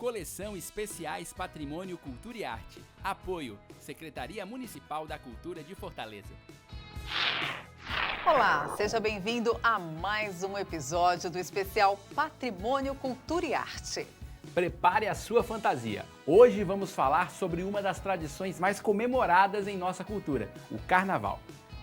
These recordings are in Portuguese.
Coleção Especiais Patrimônio Cultura e Arte. Apoio, Secretaria Municipal da Cultura de Fortaleza. Olá, seja bem-vindo a mais um episódio do especial Patrimônio Cultura e Arte. Prepare a sua fantasia. Hoje vamos falar sobre uma das tradições mais comemoradas em nossa cultura, o Carnaval.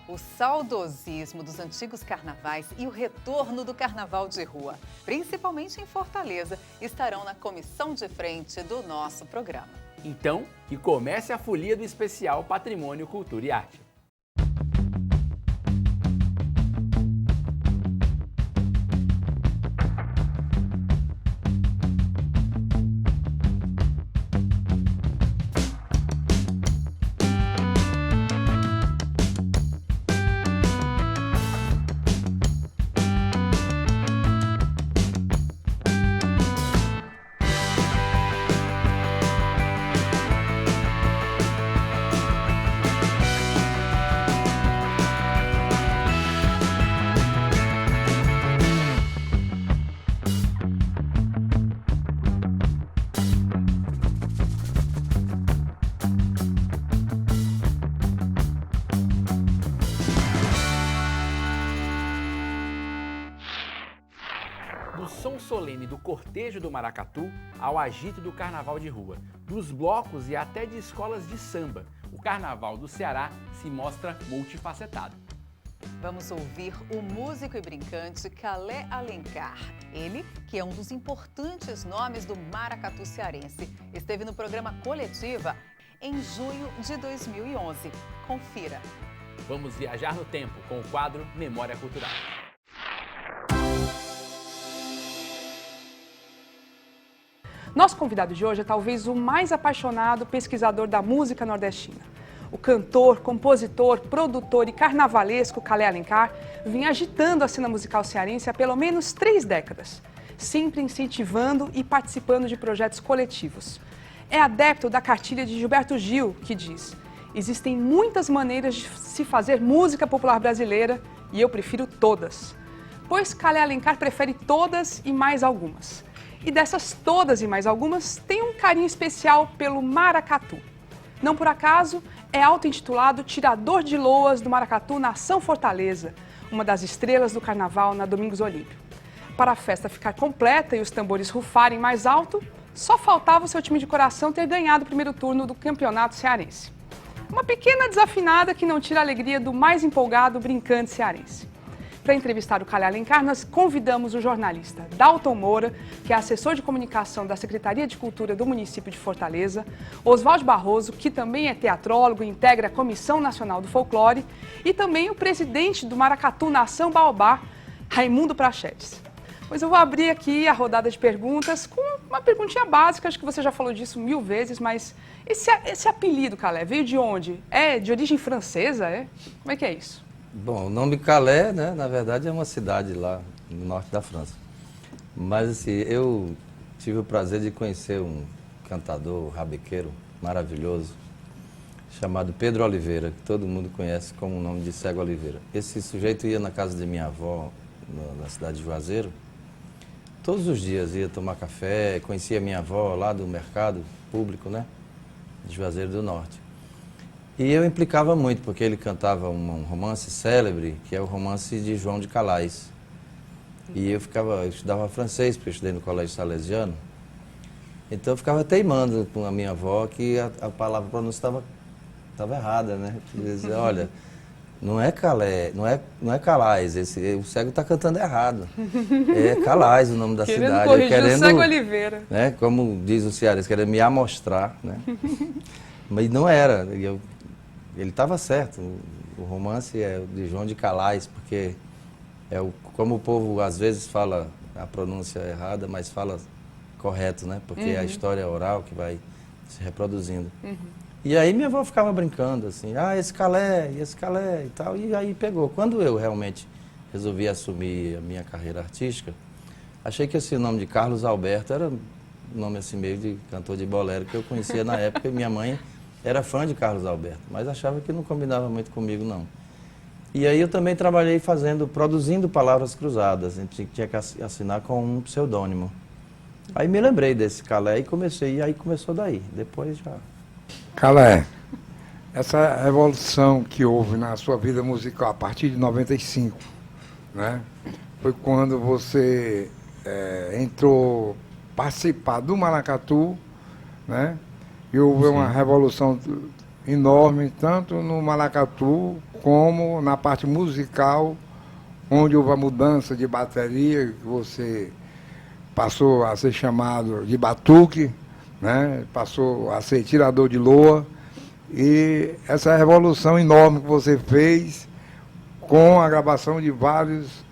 O saudosismo dos antigos carnavais e o retorno do Carnaval de rua, principalmente em Fortaleza, estarão na comissão de frente do nosso programa. Então, que comece a folia do especial Patrimônio Cultura e Arte. Do som solene do cortejo do maracatu ao agito do carnaval de rua, dos blocos e até de escolas de samba, o carnaval do Ceará se mostra multifacetado. Vamos ouvir o músico e brincante Calé Alencar. Ele, que é um dos importantes nomes do maracatu cearense, esteve no programa Coletiva em junho de 2011. Confira. Vamos viajar no tempo com o quadro Memória Cultural. Nosso convidado de hoje é talvez o mais apaixonado pesquisador da música nordestina. O cantor, compositor, produtor e carnavalesco Calé Alencar vinha agitando a cena musical cearense há pelo menos 3 décadas, sempre incentivando e participando de projetos coletivos. É adepto da cartilha de Gilberto Gil, que diz: existem muitas maneiras de se fazer música popular brasileira e eu prefiro todas. Pois Calé Alencar prefere todas e mais algumas. E dessas todas e mais algumas, tem um carinho especial pelo maracatu. Não por acaso, é auto-intitulado Tirador de Loas do Maracatu Nação Fortaleza, uma das estrelas do carnaval na Domingos Olímpio. Para a festa ficar completa e os tambores rufarem mais alto, só faltava o seu time de coração ter ganhado o primeiro turno do campeonato cearense. Uma pequena desafinada que não tira a alegria do mais empolgado brincante cearense. Para entrevistar o Calé Alencar, nós convidamos o jornalista Dalton Moura, que é assessor de comunicação da Secretaria de Cultura do município de Fortaleza, Oswaldo Barroso, que também é teatrólogo e integra a Comissão Nacional do Folclore, e também o presidente do Maracatu Nação Baobá, Raimundo Prachetes. Pois eu vou abrir aqui a rodada de perguntas com uma perguntinha básica, acho que você já falou disso 1000 vezes, mas esse apelido, Calé, veio de onde? É de origem francesa? Como é que é isso? Bom, o nome Calais, né, na verdade é uma cidade lá no norte da França. Mas assim, eu tive o prazer de conhecer um cantador rabequeiro maravilhoso, chamado Pedro Oliveira, que todo mundo conhece como o nome de Cego Oliveira. Esse sujeito ia na casa de minha avó, na cidade de Juazeiro, todos os dias ia tomar café, conhecia minha avó lá do mercado público, né, de Juazeiro do Norte. E eu implicava muito, porque ele cantava um romance célebre, que é o romance de João de Calais. E eu estudava francês, porque eu estudei no colégio salesiano. Então eu ficava teimando com a minha avó que a palavra pronúncia estava errada, né? Eu dizia, olha, não é Calais, não é Calais, o cego está cantando errado. É Calais o nome da cidade. Corrigir o Cego Oliveira. Né, como diz o cearense, querendo me amostrar, né? Mas não era. Ele estava certo, o romance é de João de Calais, porque como o povo às vezes fala a pronúncia errada, mas fala correto, né? Porque é a história oral que vai se reproduzindo. E aí minha avó ficava brincando assim, esse Calé e tal, e aí pegou. Quando eu realmente resolvi assumir a minha carreira artística, achei que esse nome de Carlos Alberto era um nome assim meio de cantor de bolero que eu conhecia na época, e minha mãe era fã de Carlos Alberto, mas achava que não combinava muito comigo, não. E aí eu também trabalhei produzindo palavras cruzadas, a gente tinha que assinar com um pseudônimo. Aí me lembrei desse Calé e comecei, e aí começou daí. Depois já... Calé, essa evolução que houve na sua vida musical a partir de 95, né? Foi quando você entrou participar do Maracatu, né? E houve uma revolução enorme, tanto no Maracatu como na parte musical, onde houve a mudança de bateria, que você passou a ser chamado de batuque, né? Passou a ser tirador de loa, e essa revolução enorme que você fez com a gravação de vários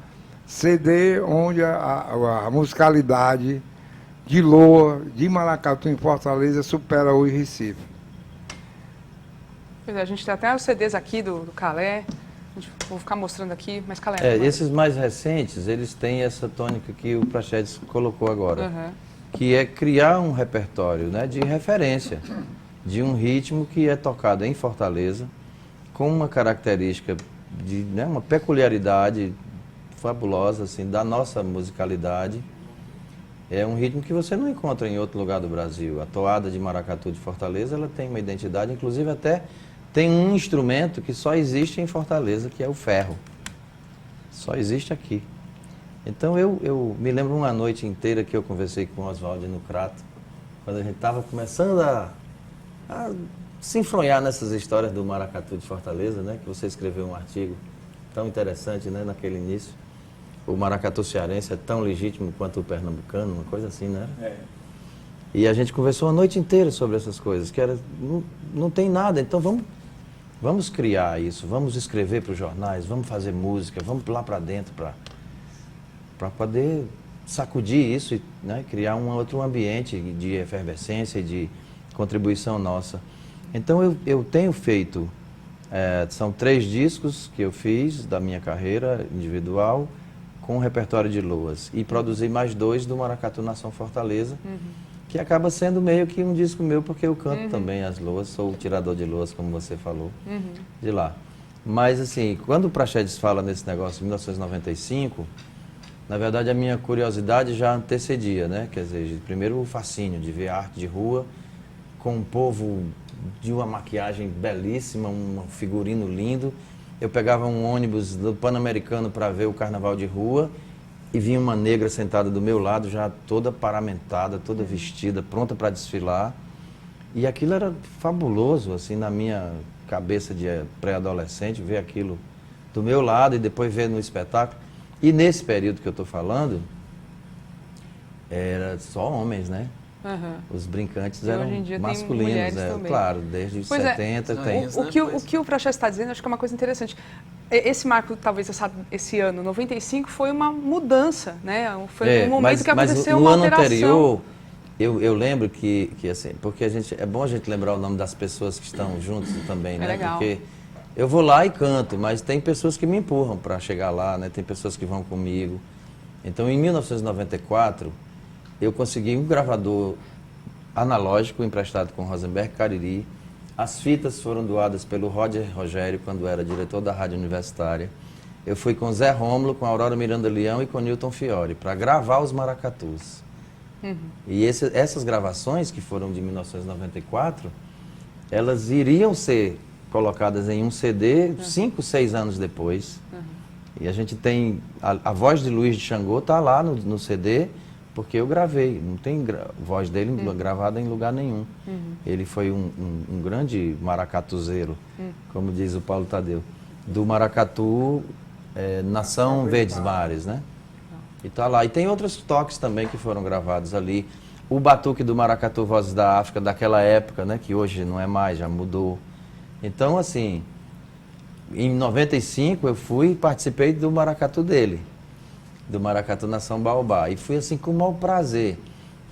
CD, onde a musicalidade de loa, de maracatu em Fortaleza supera hoje Recife. Pois é, a gente tem até os CDs aqui do Calé, vou ficar mostrando aqui, mas Calé... esses mais recentes, eles têm essa tônica que o Praxedes colocou agora, Uhum. que é criar um repertório, né, de referência, de um ritmo que é tocado em Fortaleza, com uma característica, né, uma peculiaridade fabulosa assim, da nossa musicalidade. É um ritmo que você não encontra em outro lugar do Brasil. A toada de maracatu de Fortaleza, ela tem uma identidade, inclusive até tem um instrumento que só existe em Fortaleza, que é o ferro. Só existe aqui. Então eu me lembro uma noite inteira que eu conversei com o Oswaldo no Crato, quando a gente estava começando a se enfronhar nessas histórias do maracatu de Fortaleza, né? Que você escreveu um artigo tão interessante, né, naquele início. O maracatu cearense é tão legítimo quanto o pernambucano, uma coisa assim, né? E a gente conversou a noite inteira sobre essas coisas, que era, não tem nada, então vamos criar isso, vamos escrever para os jornais, vamos fazer música, vamos lá para dentro para poder sacudir isso e, né, criar um outro ambiente de efervescência e de contribuição nossa. Então eu tenho feito, são 3 discos que eu fiz da minha carreira individual, com um repertório de loas, e produzi mais 2 do Maracatu Nação Fortaleza, que acaba sendo meio que um disco meu, porque eu canto também as loas, sou o tirador de loas, como você falou, de lá. Mas assim, quando o Praxedes fala nesse negócio de 1995, na verdade a minha curiosidade já antecedia, né? Quer dizer, primeiro o fascínio de ver arte de rua, com um povo de uma maquiagem belíssima, um figurino lindo. Eu pegava um ônibus do Pan-Americano para ver o carnaval de rua e vinha uma negra sentada do meu lado, já toda paramentada, toda vestida, pronta para desfilar. E aquilo era fabuloso, assim, na minha cabeça de pré-adolescente, ver aquilo do meu lado e depois ver no espetáculo. E nesse período que eu estou falando, era só homens, né? Os brincantes eram masculinos, claro, desde os 70 tem. O que o Praxedes está dizendo, acho que é uma coisa interessante. Esse marco, talvez esse ano, 95, foi uma mudança, né? Foi um momento que aconteceu uma alteração. Mas no ano anterior, eu lembro que assim, porque é bom a gente lembrar o nome das pessoas que estão juntos também, né? Legal. Porque eu vou lá e canto, mas tem pessoas que me empurram para chegar lá, né? Tem pessoas que vão comigo. Então, em 1994, eu consegui um gravador analógico emprestado com Rosenberg Cariri. As fitas foram doadas pelo Roger Rogério, quando era diretor da Rádio Universitária. Eu fui com Zé Rômulo, com Aurora Miranda Leão e com Newton Fiore, para gravar os maracatus. E essas gravações, que foram de 1994, elas iriam ser colocadas em um CD 5, 6 anos depois. E a gente tem... A voz de Luiz de Xangô está lá no CD, porque eu gravei. Não tem voz dele gravada em lugar nenhum. Ele foi um grande maracatuzeiro, como diz o Paulo Tadeu. Do maracatu, Nação Verdes Mares, né? E tá lá. E tem outros toques também que foram gravados ali. O batuque do maracatu Vozes da África, daquela época, né? Que hoje não é mais, já mudou. Então, assim, em 95 eu fui e participei do maracatu dele, do Maracatu Nação Baobá, e fui assim com o maior prazer.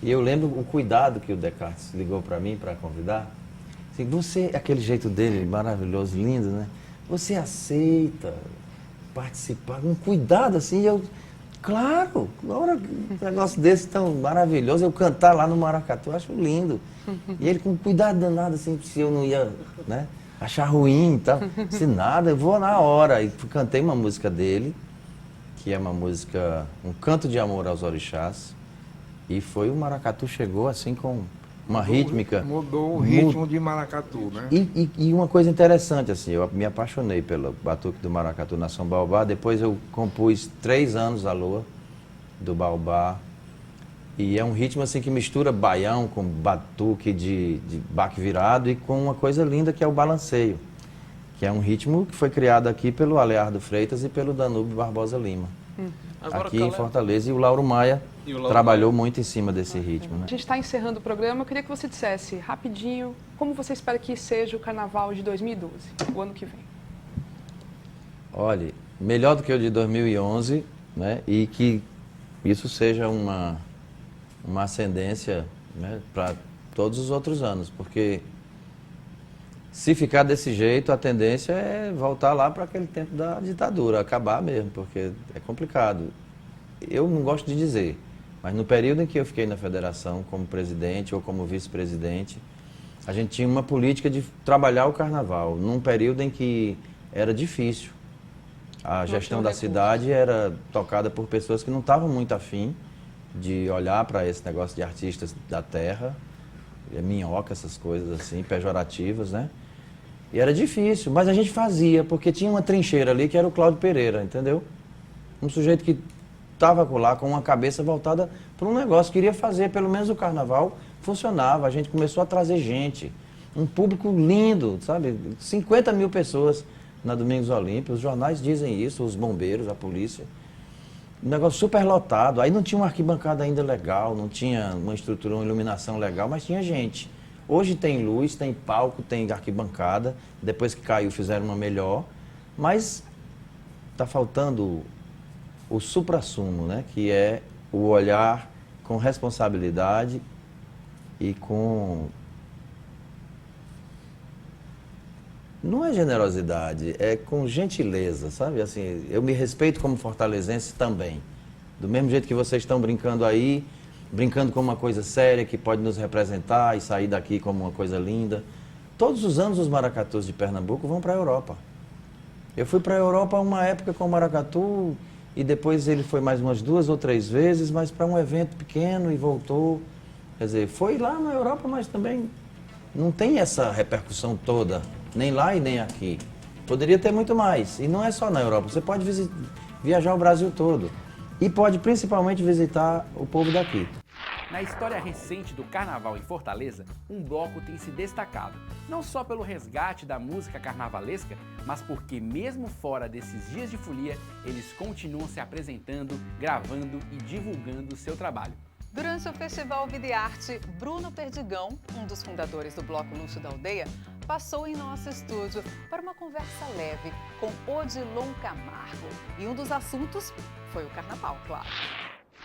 E eu lembro o cuidado que o Descartes ligou para mim para convidar. Assim, você, aquele jeito dele maravilhoso, lindo, né? Você aceita participar, um cuidado assim, eu, claro, agora um negócio desse tão maravilhoso, eu cantar lá no maracatu, eu acho lindo. E ele com um cuidado danado, assim, se eu não ia, né, achar ruim e tal, se nada, eu vou na hora. E cantei uma música dele, que é uma música, um canto de amor aos orixás, E foi o maracatu chegou assim com uma rítmica. Mudou o ritmo de maracatu, né? E uma coisa interessante, assim, eu me apaixonei pelo batuque do maracatu na São Baobá. Depois eu compus 3 anos a Lua, do Baobá. E é um ritmo assim que mistura baião com batuque de baque virado e com uma coisa linda que é o balanceio, que é um ritmo que foi criado aqui pelo Aleardo Freitas e pelo Danúbio Barbosa Lima, aqui em Fortaleza, e o Lauro Maia trabalhou muito em cima desse ritmo, né? A gente está encerrando o programa, eu queria que você dissesse rapidinho como você espera que seja o Carnaval de 2012, o ano que vem. Olha, melhor do que o de 2011, né? E que isso seja uma ascendência, né, para todos os outros anos, porque se ficar desse jeito, a tendência é voltar lá para aquele tempo da ditadura, acabar mesmo, porque é complicado. Eu não gosto de dizer, mas no período em que eu fiquei na federação como presidente ou como vice-presidente, a gente tinha uma política de trabalhar o carnaval, num período em que era difícil. A gestão da cidade era tocada por pessoas que não estavam muito afim de olhar para esse negócio de artistas da terra, minhoca, essas coisas assim, pejorativas, né? E era difícil, mas a gente fazia, porque tinha uma trincheira ali que era o Cláudio Pereira, entendeu? Um sujeito que estava lá com uma cabeça voltada para um negócio, queria fazer, pelo menos o carnaval funcionava, a gente começou a trazer gente, um público lindo, sabe? 50 mil pessoas na Domingos Olímpicos, os jornais dizem isso, os bombeiros, a polícia. Um negócio super lotado, aí não tinha uma arquibancada ainda legal, não tinha uma estrutura, uma iluminação legal, mas tinha gente. Hoje tem luz, tem palco, tem arquibancada, depois que caiu fizeram uma melhor, mas está faltando o suprassumo, né? Que é o olhar com responsabilidade e com... Não é generosidade, é com gentileza, sabe? Assim, eu me respeito como fortalezense também. Do mesmo jeito que vocês estão brincando aí, brincando com uma coisa séria que pode nos representar e sair daqui como uma coisa linda. Todos os anos os maracatus de Pernambuco vão para a Europa. Eu fui para a Europa uma época com o maracatu e depois ele foi mais umas 2 ou 3 vezes, mas para um evento pequeno e voltou. Quer dizer, foi lá na Europa, mas também não tem essa repercussão toda. Nem lá e nem aqui. Poderia ter muito mais. E não é só na Europa. Você pode viajar o Brasil todo. E pode principalmente visitar o povo daqui. Na história recente do Carnaval em Fortaleza, um bloco tem se destacado, não só pelo resgate da música carnavalesca, mas porque mesmo fora desses dias de folia, eles continuam se apresentando, gravando e divulgando o seu trabalho. Durante o Festival Vida e Arte, Bruno Perdigão, um dos fundadores do Bloco Luxo da Aldeia, passou em nosso estúdio para uma conversa leve com Odilon Camargo. E um dos assuntos foi o carnaval, claro.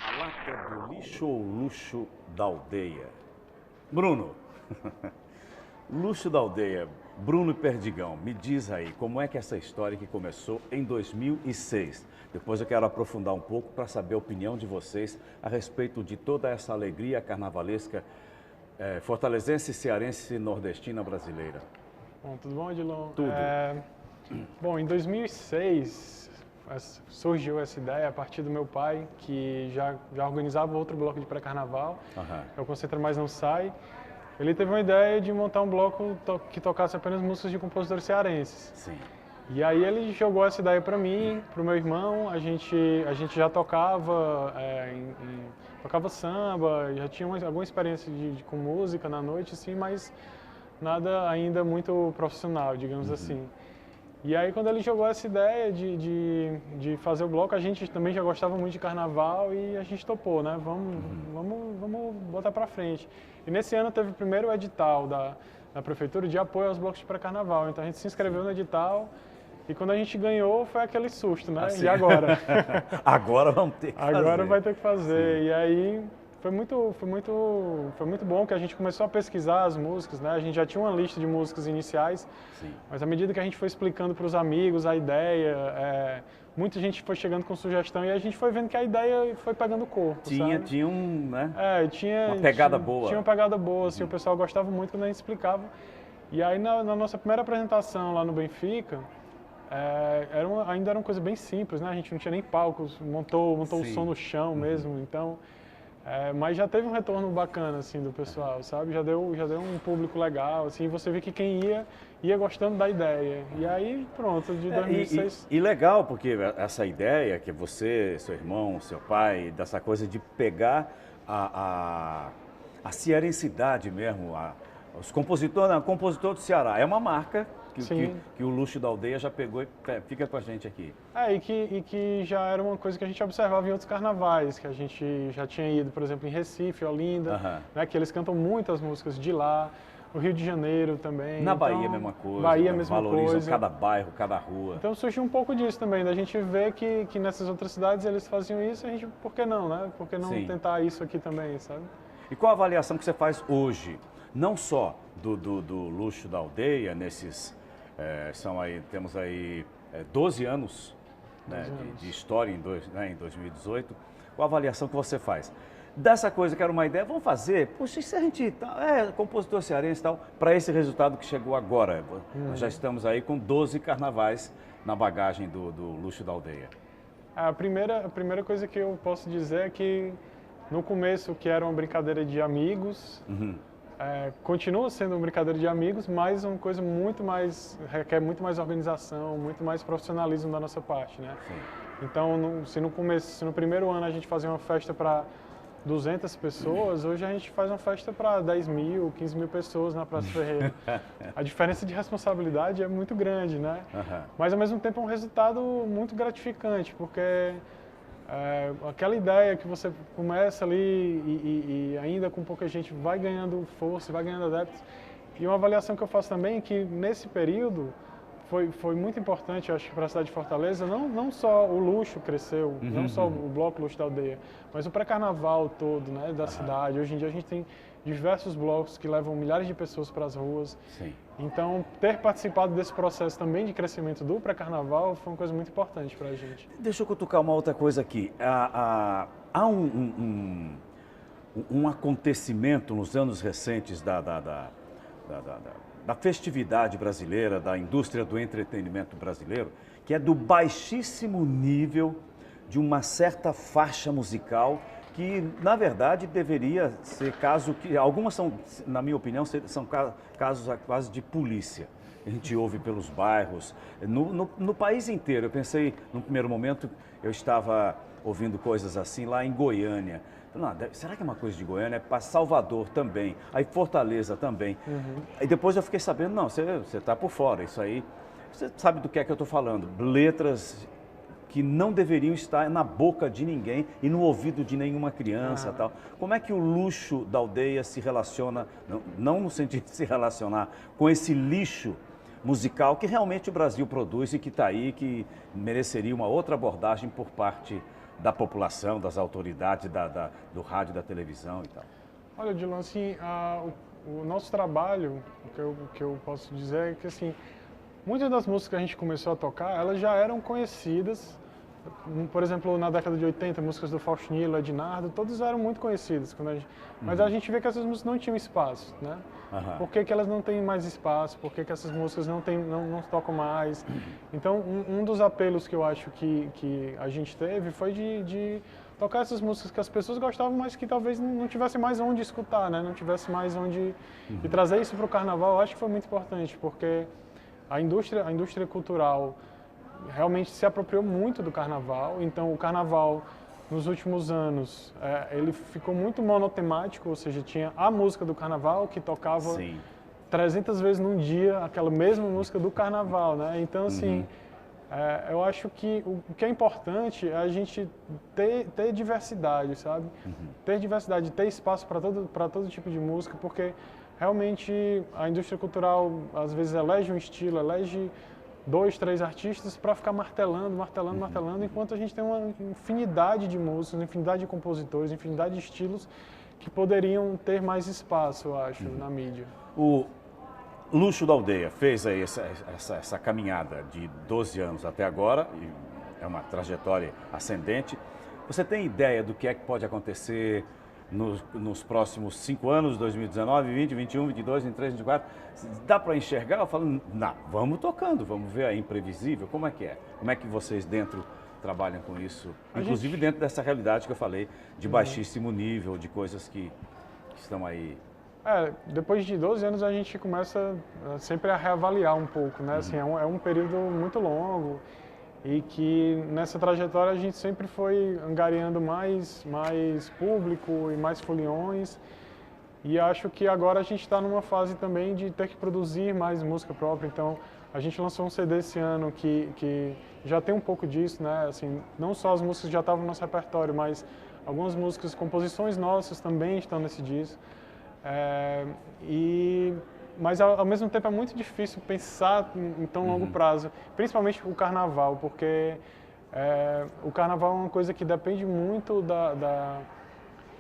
A lata do lixo ou luxo da aldeia? Bruno, luxo da aldeia, Bruno Perdigão, me diz aí, como é que essa história que começou em 2006? Depois eu quero aprofundar um pouco para saber a opinião de vocês a respeito de toda essa alegria carnavalesca fortalezense, cearense, nordestina, brasileira. Bom, tudo bom, Odilon? Tudo. Bom, em 2006 surgiu essa ideia a partir do meu pai, que já organizava outro bloco de pré-carnaval, é o Concentra Mais Não Sai. Ele teve uma ideia de montar um bloco que tocasse apenas músicas de compositores cearenses. Sim. E aí ele jogou essa ideia para mim, para o meu irmão, a gente já tocava, tocava samba, já tinha alguma experiência com música na noite, assim, mas nada ainda muito profissional, digamos assim. E aí quando ele jogou essa ideia de fazer o bloco, a gente também já gostava muito de carnaval e a gente topou, né? Vamos botar para frente. E nesse ano teve o primeiro edital da prefeitura de apoio aos blocos de pré-carnaval, então a gente se inscreveu no edital. E quando a gente ganhou, foi aquele susto, né? Assim. E agora? Agora vamos ter que fazer. Agora vai ter que fazer. Sim. E aí foi muito bom que a gente começou a pesquisar as músicas, né? A gente já tinha uma lista de músicas iniciais, Sim. Mas à medida que a gente foi explicando para os amigos a ideia, muita gente foi chegando com sugestão e a gente foi vendo que a ideia foi pegando corpo, sabe? Tinha um, né? Tinha uma pegada boa. Tinha uma pegada boa, assim, o pessoal gostava muito quando a gente explicava. E aí na nossa primeira apresentação lá no Benfica, ainda era uma coisa bem simples, né? A gente não tinha nem palcos, montou o som no chão mesmo, então Mas já teve um retorno bacana, assim, do pessoal, sabe? Já deu um público legal, assim, você vê que quem ia gostando da ideia. E aí, pronto, de 2006... E legal, porque essa ideia que você, seu irmão, seu pai, dessa coisa de pegar a cearensidade mesmo, os compositores, o compositor do Ceará, é uma marca que o Luxo da Aldeia já pegou e fica com a gente aqui. E que já era uma coisa que a gente observava em outros carnavais, que a gente já tinha ido, por exemplo, em Recife, Olinda, né, que eles cantam muitas músicas de lá, o Rio de Janeiro também. Na Bahia, a mesma coisa. Bahia, mesma valorizam coisa. cada bairro, cada rua. Então surgiu um pouco disso também, da gente ver que nessas outras cidades eles faziam isso, a gente, por que não, né? Por que não tentar isso aqui também, sabe? E qual a avaliação que você faz hoje, não só do Luxo da Aldeia, nesses, temos aí 12 anos, né, de história em 2018, qual a avaliação que você faz? Dessa coisa que era uma ideia, vamos fazer, poxa, se a gente compositor cearense e tal, para esse resultado que chegou agora, nós já estamos aí com 12 carnavais na bagagem do Luxo da Aldeia. A primeira coisa que eu posso dizer é que no começo, que era uma brincadeira de amigos, continua sendo uma brincadeira de amigos, mas uma coisa requer muito mais organização, muito mais profissionalismo da nossa parte, né? Sim. Então, se no primeiro ano a gente fazia uma festa para 200 pessoas, hoje a gente faz uma festa para 10 mil, 15 mil pessoas na Praça Ferreira. A diferença de responsabilidade é muito grande, né? Mas, ao mesmo tempo, é um resultado muito gratificante, porque aquela ideia que você começa ali e ainda com pouca gente vai ganhando força, vai ganhando adeptos. E uma avaliação que eu faço também é que, nesse período, foi muito importante, eu acho, para a cidade de Fortaleza, não só o luxo cresceu, não só o bloco Luxo da Aldeia, mas o pré-carnaval todo, né, da cidade. Hoje em dia a gente tem diversos blocos que levam milhares de pessoas para as ruas. Sim. Então, ter participado desse processo também de crescimento do pré-carnaval foi uma coisa muito importante para a gente. Deixa eu cutucar uma outra coisa aqui. Há um acontecimento nos anos recentes da festividade brasileira, da indústria do entretenimento brasileiro, que é do baixíssimo nível de uma certa faixa musical que, na verdade, deveria ser caso que... Algumas são, na minha opinião, são casos quase de polícia. A gente ouve pelos bairros, no país inteiro. Eu pensei, num primeiro momento, eu estava ouvindo coisas assim lá em Goiânia. Não, será que é uma coisa de Goiânia? É para Salvador também, aí Fortaleza também. Aí depois eu fiquei sabendo, não, você está por fora, isso aí, você sabe do que é que eu estou falando. Letras que não deveriam estar na boca de ninguém e no ouvido de nenhuma criança tal. Como é que o Luxo da Aldeia se relaciona, não no sentido de se relacionar, com esse lixo musical que realmente o Brasil produz e que está aí, que mereceria uma outra abordagem por parte da população, das autoridades, do rádio, da televisão e tal? Olha, Dilon, assim, o nosso trabalho, o que eu posso dizer é que, assim, muitas das músicas que a gente começou a tocar, elas já eram conhecidas. Por exemplo, na década de 80, músicas do Faustinilo, Ednardo, todas eram muito conhecidas. Mas a gente vê que essas músicas não tinham espaço, né? Por que elas não têm mais espaço? Por que essas músicas não tocam mais? Então, um dos apelos que eu acho que a gente teve foi de tocar essas músicas que as pessoas gostavam, mas que talvez não tivesse mais onde escutar, né? Não tivesse mais onde... E trazer isso para o carnaval, eu acho que foi muito importante, porque a indústria cultural realmente se apropriou muito do carnaval. Então, o carnaval, nos últimos anos, ele ficou muito monotemático, ou seja, tinha a música do carnaval que tocava 300 vezes num dia, aquela mesma música do carnaval, né? Então, assim, eu acho que o que é importante é a gente ter diversidade, sabe? Ter diversidade, ter espaço para todo tipo de música, porque realmente a indústria cultural, às vezes, elege um estilo, elege 2, 3 artistas para ficar martelando, enquanto a gente tem uma infinidade de músicos, infinidade de compositores, infinidade de estilos que poderiam ter mais espaço, eu acho, na mídia. O Luxo da Aldeia fez aí essa caminhada de 12 anos até agora, e é uma trajetória ascendente. Você tem ideia do que é que pode acontecer nos próximos 5 anos, 2019, 20, 21, 22, 23, 24, dá para enxergar? Eu falo, não, vamos tocando, vamos ver aí, imprevisível, como é que é? Como é que vocês dentro trabalham com isso? Inclusive dentro dessa realidade que eu falei, de baixíssimo nível, de coisas que estão aí. Depois de 12 anos a gente começa sempre a reavaliar um pouco, né? Assim, é um período muito longo e que nessa trajetória a gente sempre foi angariando mais público e mais foliões. E acho que agora a gente está numa fase também de ter que produzir mais música própria. Então, a gente lançou um CD esse ano que já tem um pouco disso, né? Assim, não só as músicas que já estavam no nosso repertório, mas algumas músicas, composições nossas também estão nesse disco. Mas ao mesmo tempo é muito difícil pensar em tão longo prazo, principalmente o carnaval, porque o carnaval é uma coisa que depende muito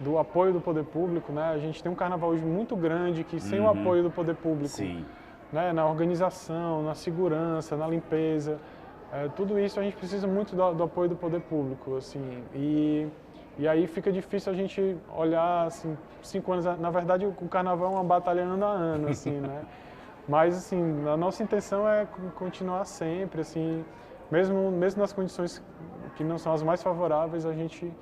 do apoio do poder público, né? A gente tem um carnaval hoje muito grande que sem o apoio do poder público, né? Na organização, na segurança, na limpeza, tudo isso a gente precisa muito do apoio do poder público, assim. E aí fica difícil a gente olhar, assim, 5 anos... Na verdade, o carnaval é uma batalha ano a ano, assim, né? Mas, assim, a nossa intenção é continuar sempre, assim, mesmo nas condições que não são as mais favoráveis, a gente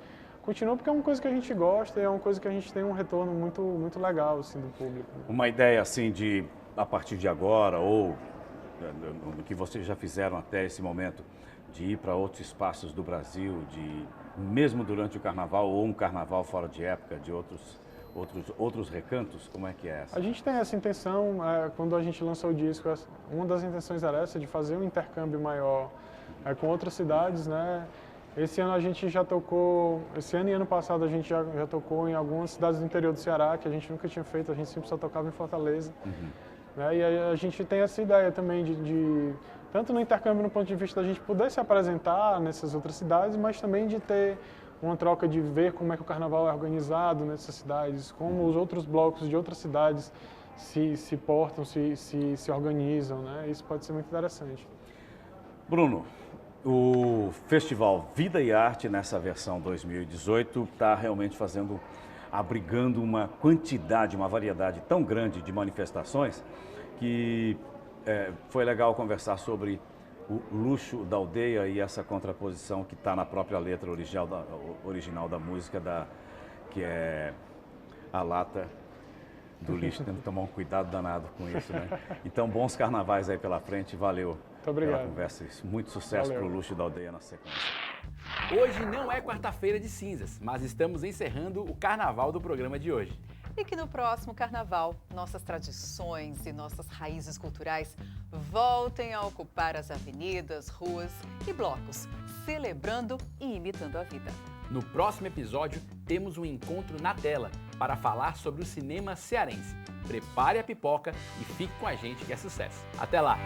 continua porque é uma coisa que a gente gosta e é uma coisa que a gente tem um retorno muito legal, assim, do público. Uma ideia, assim, de, a partir de agora, ou no que vocês já fizeram até esse momento, de ir para outros espaços do Brasil, mesmo durante o carnaval ou um carnaval fora de época, de outros recantos, como é que é essa? A gente tem essa intenção, quando a gente lançou o disco, uma das intenções era essa, de fazer um intercâmbio maior com outras cidades, né? Esse ano a gente já tocou, esse ano e ano passado a gente já tocou em algumas cidades do interior do Ceará, que a gente nunca tinha feito, a gente sempre só tocava em Fortaleza. Né? E aí a gente tem essa ideia também de tanto no intercâmbio no ponto de vista da gente poder se apresentar nessas outras cidades, mas também de ter uma troca de ver como é que o carnaval é organizado nessas cidades, como os outros blocos de outras cidades se portam, se organizam, né? Isso pode ser muito interessante. Bruno, o Festival Vida e Arte, nessa versão 2018, está realmente abrigando uma quantidade, uma variedade tão grande de manifestações que foi legal conversar sobre o luxo da aldeia e essa contraposição que está na própria letra original da música, que é a lata do lixo. Temos que tomar um cuidado danado com isso, né? Então, bons carnavais aí pela frente. Valeu pela conversa. Muito sucesso para o luxo da aldeia na sequência. Hoje não é quarta-feira de cinzas, mas estamos encerrando o carnaval do programa de hoje. E que no próximo carnaval, nossas tradições e nossas raízes culturais voltem a ocupar as avenidas, ruas e blocos, celebrando e imitando a vida. No próximo episódio, temos um encontro na tela para falar sobre o cinema cearense. Prepare a pipoca e fique com a gente que é sucesso. Até lá!